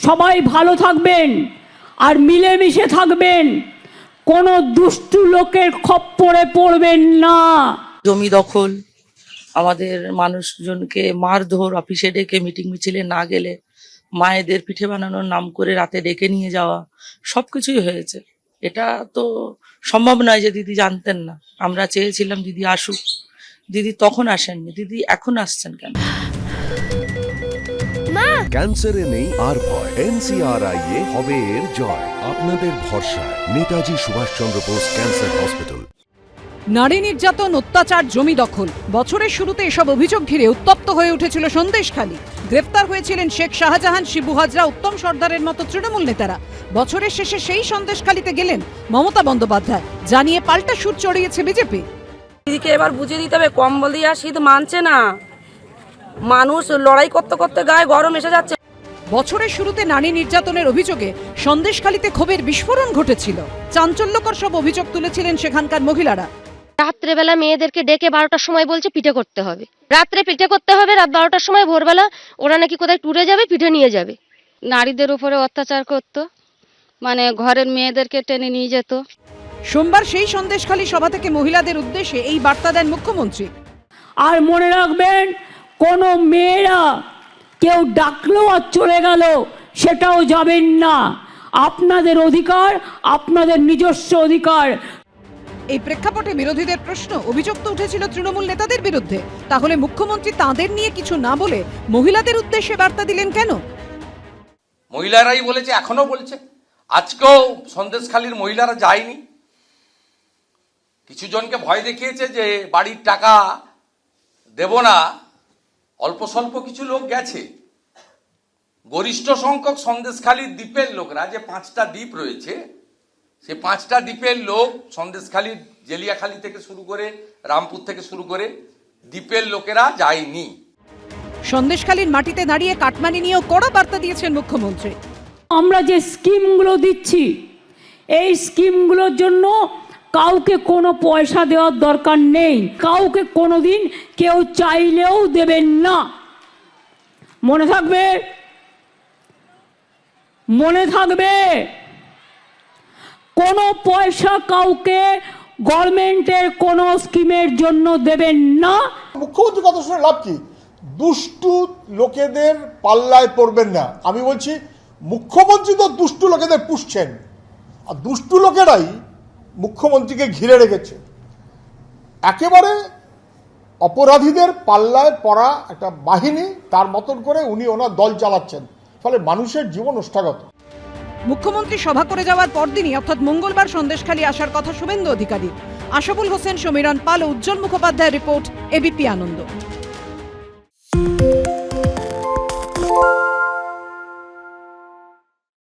সবাই ভালো থাকবেন আর মিলেমিশে থাকবেন, কোনো দুষ্টু লোকের খপ্পরে পড়বেন না। জমি দখল, আমাদের মানুষজনকে মারধর, অফিসে ডেকে মিটিং মিছিলে না গেলে মায়েদের পিঠে বানানোর নাম করে রাতে ডেকে নিয়ে যাওয়া, সবকিছুই হয়েছে। এটা তো সম্ভব নয় যে দিদি জানতেন না। আমরা চেয়েছিলাম দিদি আসুক, দিদি তখন আসেননি, দিদি এখন আসছেন কেন? ক্যান্সারে নেই আর ভয়, NCRI এ হবে এর জয়। আপনাদের ভরসা নেতাজি সুভাষচন্দ্র বোস ক্যান্সার হসপিটাল। নারী নির্যাতন, অত্যাচার, জমি দখল, বছরের শুরুতে এসব অভিযোগ ঘিরে উত্তপ্ত হয়ে উঠেছিল সন্দেশখালী। গ্রেফতার হয়েছিলেন শেখ শাহজাহান, শিবু হাজরা, উত্তম সর্দারের মতো তৃণমূল নেতারা। বছরের শেষে সেই সন্দেশখালীতে গেলেন মমতা বন্দ্যোপাধ্যায়, জানিয়ে পাল্টা সুর চড়িয়েছে বিজেপি। দিদিকে এবার বুঝিয়ে দিতে হবে, কম্বল দিয়ে আর শীত মানছে না, মানুষ লড়াই করতে করতে গায়ে গরম এসে যাচ্ছে। বছরের শুরুতে নারী নির্যাতনের অভিযোগে সন্দেশখালীতে ক্ষোভের বিস্ফোরণ ঘটেছিল। চাঞ্চল্যকর সব অভিযোগ তুলেছিলেন সেখানকার মহিলারা। রাত্রেবেলা মেয়েদেরকে ডেকে 12টার সময় বলছে পিঠে করতে হবে, রাত্রে পিঠে করতে হবে, রাত 12টার সময় ভোরবেলা ওরা নাকি কোথায় ট্যুরে যাবে, পিঠে নিয়ে যাবে। নারীদের উপরে অত্যাচার করত, মানে ঘরের মেয়েদেরকে টেনে নিয়ে যেত। সোমবার সেই সন্দেশখালী সভা থেকে মহিলাদের উদ্দেশ্যে এই বার্তা দেন মুখ্যমন্ত্রী। আর মনে রাখবেন, কোনো মেয়েরা কেউ ডাকলো আর চলে গেল সেটাও যাবেন না। আপনাদের অধিকার, আপনাদের নিজস্ব অধিকার। এই প্রেক্ষাপটে বিরোধীদের প্রশ্ন, অভিযোগ তো উঠেছিল তৃণমূল নেতাদের বিরুদ্ধে, তাহলে মুখ্যমন্ত্রী তাঁদের নিয়ে কিছু না বলে মহিলাদের উদ্দেশ্যে বার্তা দিলেন কেন? মহিলারাই বলেছে, এখনো বলছে। আজকেও সন্দেশখালীর মহিলারা যায়নি। কিছু জনকে ভয় দেখিয়েছে যে বাড়ির টাকা দেব না, অল্প স্বল্প কিছু লোক গেছে। গরিষ্ঠ সংখ্যক সন্দেশখালীর দ্বীপের লোকরা, যে 5টা দ্বীপ রয়েছে, সে 5টা দ্বীপের লোক, সন্দেশখালীর জেলিয়াখালী থেকে শুরু করে রামপুর থেকে শুরু করে দ্বীপের লোকেরা যায়নি। সন্দেশখালীর মাটিতে দাঁড়িয়ে কাটমানি নিয়েও কড়া বার্তা দিয়েছেন মুখ্যমন্ত্রী। আমরা যে স্কিমগুলো দিচ্ছি, এই স্কিমগুলোর জন্য কাউকে কোনো পয়সা দেওয়ার দরকার নেই, কাউকে কোনোদিন কেউ চাইলেও দেবেন না। মনে থাকবে, মনে থাকবে, কোনো পয়সা কাউকে গভর্নমেন্টের কোনো স্কিমের জন্য দেবেন না। মুখ্যমন্ত্রী কথা শুনে লাভ কি? দুষ্টু লোকেদের পাল্লায় পড়বেন না। আমি বলছি, মুখ্যমন্ত্রী তো দুষ্টু লোকেদের পুষছেন, আর দুষ্টু লোকেরাই মুখ্যমন্ত্রীকে ঘিরে রেখেছে। একেবারে অপরাধীদের পাল্লায় পড়া একটা বাহিনী, তার মতন করে উনি ওনার দল চালাচ্ছেন, ফলে মানুষের জীবন ওষ্ঠাগত। মুখ্যমন্ত্রী সভা করে যাওয়ার পরদিনই অর্থাৎ মঙ্গলবার সন্দেশখালী আসার কথা শুভেন্দু অধিকারীর। আশাবুল হোসেন, সমীরণ পাল ও উজ্জ্বল মুখোপাধ্যায়ের রিপোর্ট, এবিপি আনন্দ।